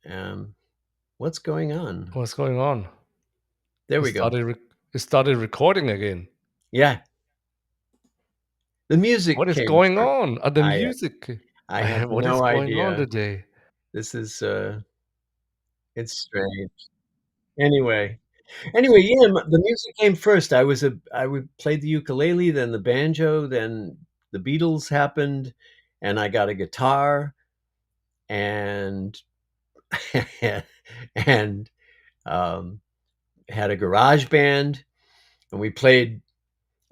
Um, what's going on? What's going on? There It we go. started. It started recording again. Yeah, the music What is came going first. on? The I music. I have What is no going on idea. today? This is it's strange. Anyway, yeah, the music came first. I would play the ukulele, then the banjo, then the Beatles happened, and I got a guitar and and um, had a garage band, and we played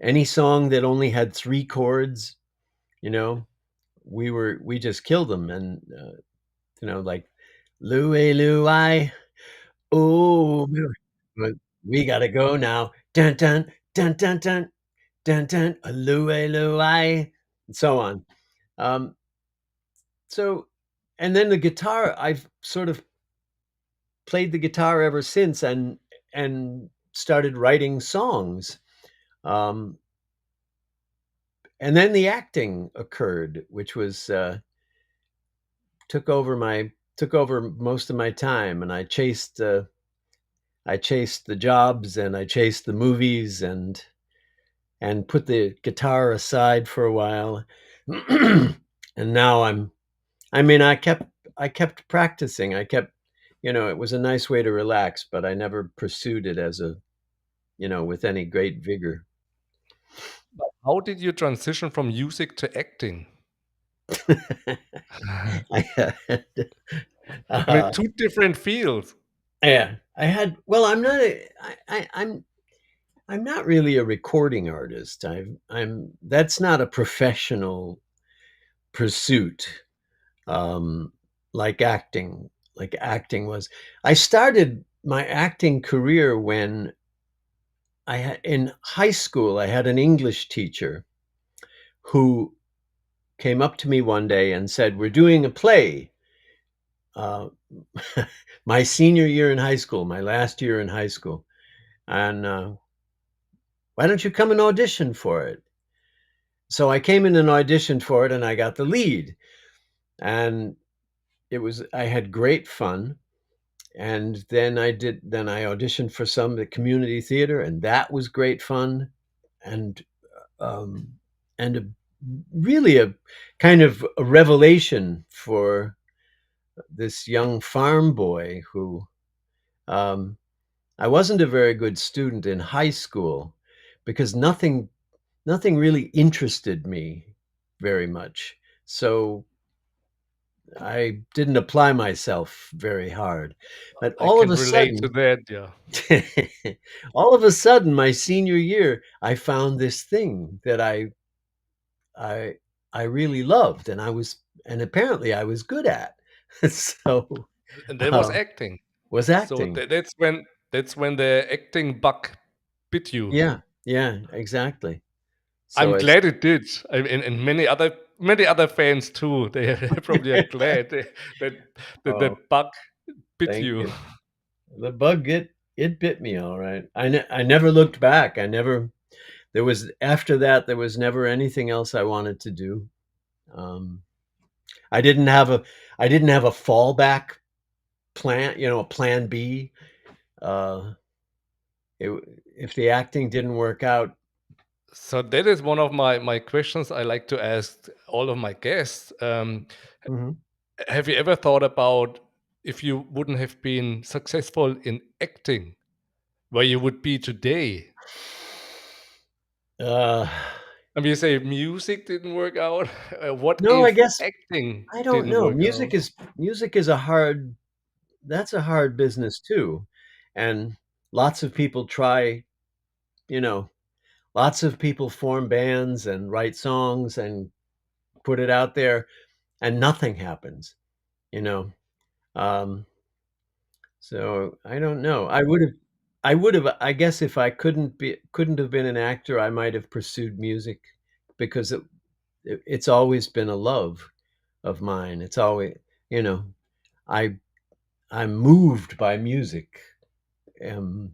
any song that only had 3 chords, you know, we just killed them, and, like, "Louie, Louie, oh, but we gotta go now. Dun, dun, dun, dun, dun, dun, dun, Louie, Louie," and so on. Um, so and then the guitar, I've sort of played the guitar ever since and started writing songs. Um, and then the acting occurred, which was, took over most of my time, and I chased the jobs and I chased the movies and put the guitar aside for a while. And now I mean, I kept practicing. I kept, it was a nice way to relax, but I never pursued it as with any great vigor. But how did you transition from music to acting? I had, I mean, uh, two different fields. yeah, well, I'm not really a recording artist. That's not a professional pursuit, um, like acting was. I started my acting career when in high school, I had an English teacher who came up to me one day and said, "We're doing a play." Uh, my senior year in high school, my last year in high school, and why don't you come and audition for it? So I came in and auditioned for it, and I got the lead. And I had great fun. And then I auditioned for some at community theater, and that was great fun. And um, and really a kind of a revelation for this young farm boy who um, I wasn't a very good student in high school because nothing really interested me very much. So I didn't apply myself very hard. But I can relate to that. Yeah. all of a sudden, my senior year, I found this thing that I I really loved, and apparently I was good at. So, And that was uh, acting. was So acting. that's when the acting bug bit you. Yeah, yeah, exactly. So I'm I glad it did. And many other fans too. They probably are glad that the oh, bug bit thank you. you. The bug, it bit me all right. I never looked back. After that, there was never anything else I wanted to do. Um, I didn't have a I didn't have a fallback plan, a plan B. Uh, it, if the acting didn't work out, So that is one of my questions I like to ask all of my guests. mhm. Have you ever thought about if you wouldn't have been successful in acting, where you would be today? uh, I mean, you say music didn't work out. What no, I if guess acting I don't didn't know. work out? Music is a hard that's a hard business too, and lots of people try. You know, lots of people form bands and write songs and put it out there, and nothing happens. You know, um, so I don't know. I guess if I couldn't have been an actor, I might have pursued music because it's always been a love of mine. It's always, you know, I I'm moved by music. Um,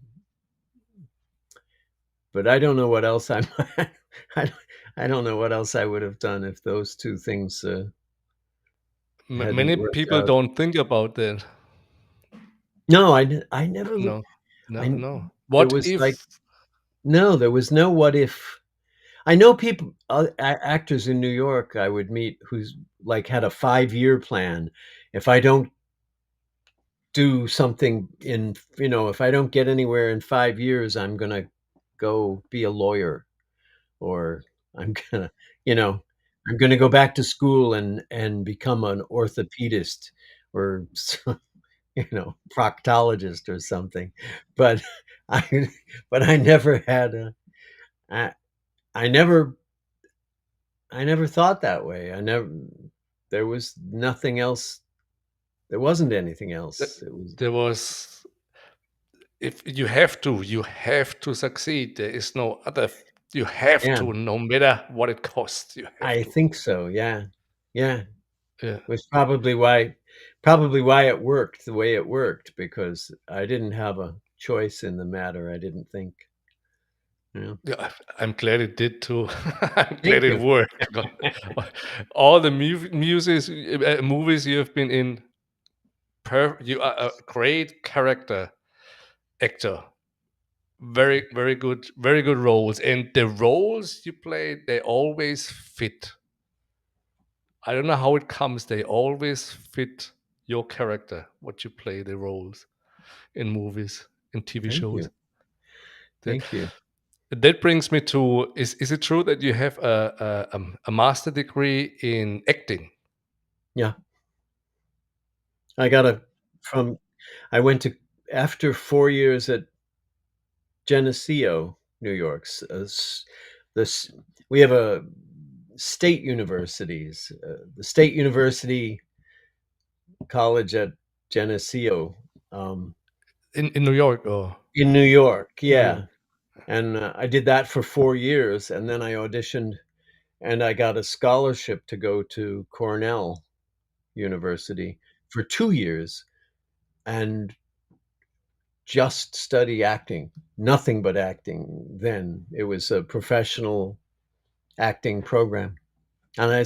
but I don't know what else I I don't know what else I would have done if those two things hadn't Many worked people out. don't think about that. No, I never No, I no, n no. there What was, like if no, there was no what if. I know people, actors in New York I would meet who's, like, had a 5-year plan. If I don't do something in if I don't get anywhere in 5 years, I'm gonna go be a lawyer, or I'm gonna, you know, I'm gonna go back to school and become an orthopedist or proctologist or something. But I but I never had a I I never I never thought that way. I never There was nothing else. There wasn't anything th else. It was there was if you have to succeed. There is no other you have Yeah, to, no matter what it costs, you have I to. think so, yeah. Yeah, Yeah. was probably why it worked the way it worked, because I didn't have a choice in the matter, I didn't think, you know? Yeah, I'm glad it did too. I'm Thank glad it you. worked because all the movies you have been in, you are a great character actor. Very good roles, and the roles you play, they always fit. I don't know how it comes. They always fit your character. What you play, the roles in movies, in TV Thank shows. you. Thank you. That brings me to is it true that you have a master degree in acting? Yeah, I got a from I went to after 4 years at Geneseo, New York, this we have a state universities, the State University College at Geneseo, um, In New York or in New York, New yeah, York? and, I did that for 4 years, and then I auditioned, and I got a scholarship to go to Cornell University for 2 years and just study acting, nothing but acting then. It was a professional acting program. And I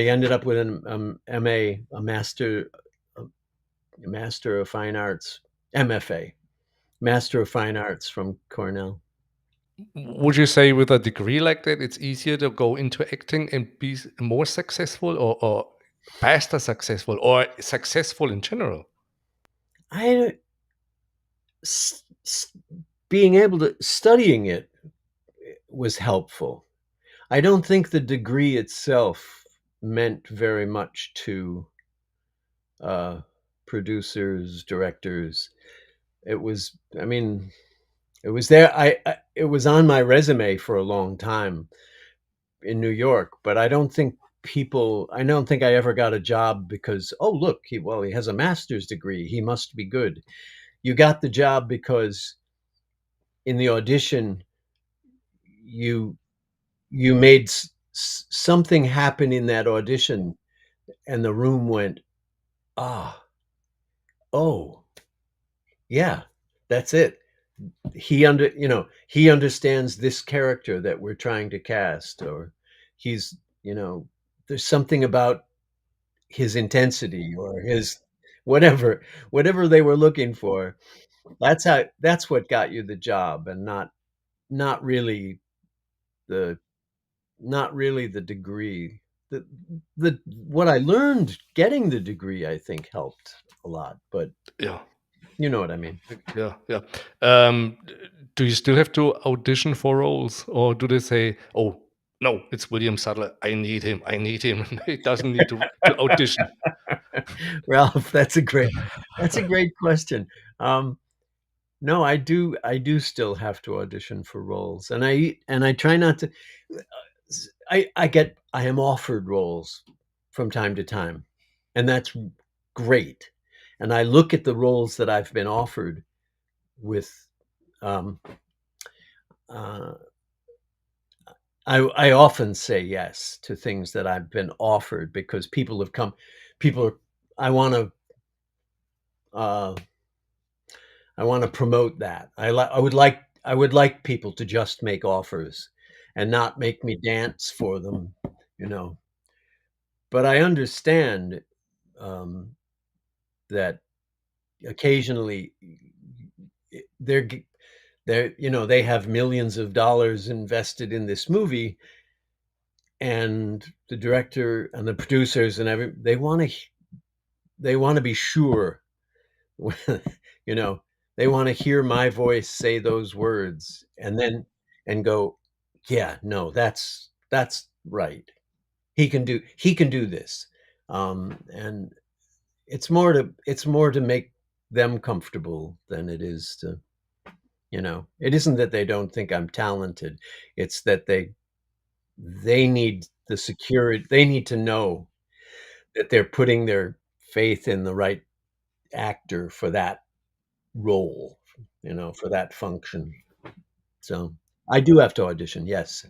ended up with an, MA, a Master of Fine Arts, MFA, Master of Fine Arts from Cornell. Would you say with a degree like that, it's easier to go into acting and be more successful, or faster successful, or successful in general? I s s Being able to studying it was helpful. I don't think the degree itself meant very much to, uh, producers, directors. It was I mean, it was there. It was on my resume for a long time in New York, but I don't think I ever got a job because, "Oh, look, he has a master's degree. He must be good." You got the job because in the audition, you you made something happen in that audition, and the room went, "Ah, oh, yeah, that's it. He understands this character that we're trying to cast," or he's, there's something about his intensity or his whatever, whatever they were looking for. That's what got you the job, and not really the not really the degree. The what I learned getting the degree, I think, helped a lot, but Yeah, you know what I mean. yeah, yeah. D do you still have to audition for roles, or do they say, "Oh, no, it's William Sadler. I need him. I need him." He doesn't need to audition. Ralph, that's a great question. Um, no, I do still have to audition for roles, and I try not to. I am offered roles from time to time, and that's great. And I look at the roles that I've been offered with, um, uh, I often say yes to things that I've been offered because people are, I want to, uh, I want to promote that. I would like people to just make offers and not make me dance for them, you know. But I understand, um, that occasionally they're they have millions of dollars invested in this movie, and the director and the producers and they want to be sure. you know they want to hear my voice say those words, and then and go, yeah, no, that's right. He can do this. And it's more to make them comfortable than it is to, it isn't that they don't think I'm talented. It's that they need the security. They need to know that they're putting their faith in the right actor for that role, for that function. So I do have to audition, yes.